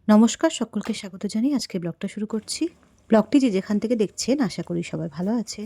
নমস্কার, সকলকে স্বাগত জানিয়ে আজকে ব্লগটা শুরু করছি। ব্লগটি যে যেখান থেকে দেখছেন আশা করি সবাই ভালো আছে।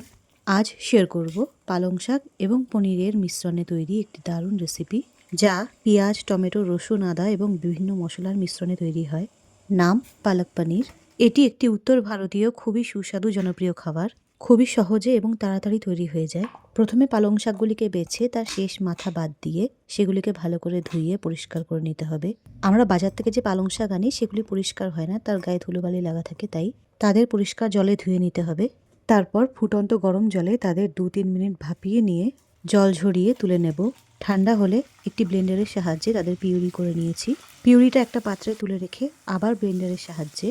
আজ শেয়ার করব পালং শাক এবং পনিরের মিশ্রণে তৈরি একটি দারুণ রেসিপি, যা পেঁয়াজ, টমেটো, রসুন, আদা এবং বিভিন্ন মশলার মিশ্রণে তৈরি হয়। নাম পালক পনির। এটি একটি উত্তর ভারতীয় খুবই সুস্বাদু জনপ্রিয় খাবার। খুবই সহজে এবং তাড়াতাড়ি তৈরি হয়ে যায়। প্রথমে পালং শাকগুলিকে বেছে তার শেষ মাথা বাদ দিয়ে সেগুলিকে ভালো করে ধুয়ে পরিষ্কার করে নিতে হবে। আমরা বাজার থেকে যে পালং শাক আনি সেগুলি পরিষ্কার হয় না, তার গায়ে ধুলোবালি লাগা থাকে, তাই তাদের পরিষ্কার জলে ধুয়ে নিতে হবে। তারপর ফুটন্ত গরম জলে তাদের 2-3 মিনিট ভাপিয়ে নিয়ে জল ঝরিয়ে তুলে নেব। ঠান্ডা হলে একটি ব্লেন্ডারের সাহায্যে তাদের পিউরি করে নিয়েছি। পিউরিটা একটা পাত্রে তুলে রেখে আবার ব্লেন্ডারের সাহায্যে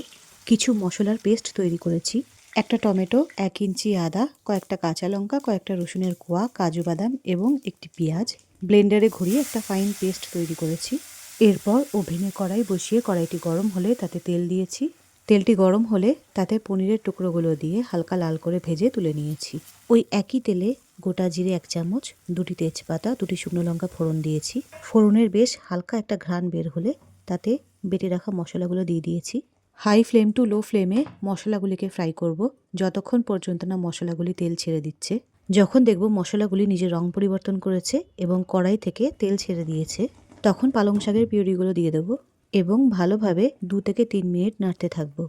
কিছু মশলার পেস্ট তৈরি করেছি। একটা টমেটো, 1 ইঞ্চি আদা, কয়েকটা কাঁচা লঙ্কা, কয়েকটা রসুনের কোয়া, কাজু বাদাম এবং একটি পেঁয়াজ ব্লেন্ডারে ঘুরিয়ে একটা ফাইন পেস্ট তৈরি করেছি। এরপর ওভেনে কড়াই বসিয়ে কড়াইটি গরম হলে তাতে তেল দিয়েছি। তেলটি গরম হলে তাতে পনিরের টুকরোগুলো দিয়ে হালকা লাল করে ভেজে তুলে নিয়েছি। ওই একই তেলে গোটা জিরে 1 চামচ, 2টি তেজপাতা, 2টি শুকনো লঙ্কা ফোড়ন দিয়েছি। ফোড়নের বেশ হালকা একটা ঘ্রাণ বের হলে তাতে বেটে রাখা মশলাগুলো দিয়ে দিয়েছি। হাই ফ্লেম টু লো ফ্লেমে মশলাগুলিকে ফ্রাই করব যতক্ষণ পর্যন্ত না মশলাগুলি তেল ছেড়ে দিচ্ছে। যখন দেখব মশলাগুলি নিজের রং পরিবর্তন করেছে এবং কড়াই থেকে তেল ছেড়ে দিয়েছে, তখন পালং শাকের পিউরিগুলো দিয়ে দেবো এবং ভালোভাবে 2 থেকে 3 মিনিট নাড়তে থাকবো।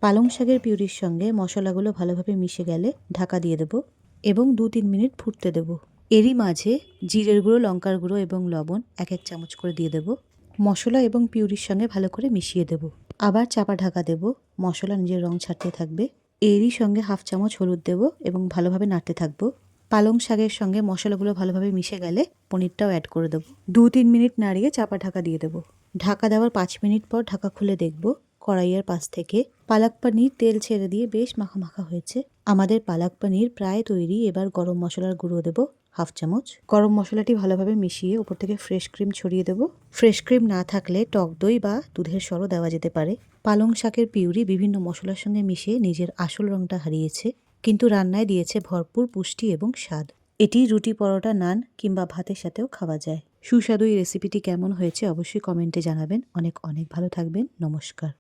পালং শাকের পিউরির সঙ্গে মশলাগুলো ভালোভাবে মিশে গেলে ঢাকা দিয়ে দেবো এবং 2-3 মিনিট ফুটতে দেবো। এরই মাঝে জিরের গুঁড়ো, লঙ্কার গুঁড়ো এবং লবণ 1-1 চামচ করে দিয়ে দেবো। মশলা এবং পিউরির সঙ্গে ভালো করে মিশিয়ে দেব। আবার চাপা ঢাকা দেব। মশলা নিজের রং ছাড়তে থাকবে। এরই সঙ্গে 1/2 চামচ হলুদ দেব এবং ভালোভাবে নাড়তে থাকবো। পালং শাকের সঙ্গে মশলাগুলো ভালোভাবে মিশে গেলে পনিরটাও অ্যাড করে দেবো। 2-3 মিনিট নাড়িয়ে চাপা ঢাকা দিয়ে দেবো। ঢাকা দেওয়ার 5 মিনিট পর ঢাকা খুলে দেখব কড়াইয়ের পাশ থেকে পালক পনির তেল ছেড়ে দিয়ে বেশ মাখা মাখা হয়েছে। আমাদের পালক পনির প্রায় তৈরি। এবার গরম মশলার গুঁড়ো দেব 1/2 চামচ। গরম মশলাটি ভালোভাবে মিশিয়ে উপর থেকে ফ্রেশ ক্রিম ছড়িয়ে দেব। ফ্রেশ ক্রিম না থাকলে টক দই বা দুধের সরও দেওয়া যেতে পারে। পালং শাকের পিউরি বিভিন্ন মশলার সঙ্গে মিশিয়ে নিজের আসল রংটা হারিয়েছে, কিন্তু রান্নায় দিয়েছে ভরপুর পুষ্টি এবং স্বাদ। এটি রুটি, পরোটা, নান কিংবা ভাতের সাথেও খাওয়া যায়। সুস্বাদু এই রেসিপিটি কেমন হয়েছে অবশ্যই কমেন্টে জানাবেন। অনেক অনেক ভালো থাকবেন। নমস্কার।